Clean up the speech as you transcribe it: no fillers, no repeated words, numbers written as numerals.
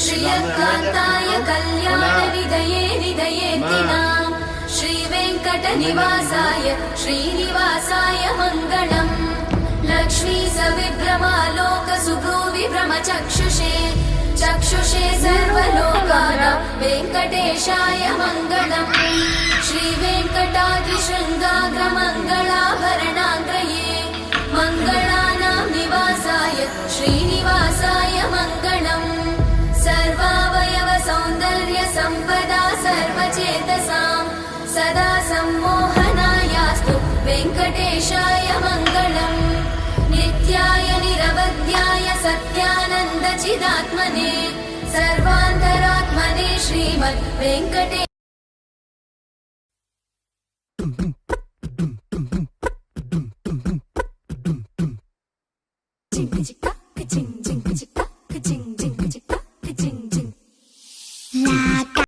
श्रियकान्ताय कल्याणनिधये निधयेत्तिनाम् श्रीवेङ्कटनिवासाय श्रीनिवासाय मङ्गलम् लक्ष्मी सविभ्रमालोकसुभ्रूविभ्रमचक्षुषे चक्षुषे सर्वलोकानां वेङ्कटेशाय मङ्गलम् श्रीवेङ्कटाद्रिशृङ्गाग्रमङ्गलाभरणाग्रये मङ्गलानां निवासाय श्रीनिवासाय मङ्गलम् सर्वावयव सौन्दर्य सम्पदा सर्वचेतसां सदा सम्मोहनायास्तु वेङ्कटेशाय मङ्गलम् नित्याय निरवध्याय सत्यानन्द चिदात्मने सर्वान्तरात्मने श्रीमद् वेङ्कटे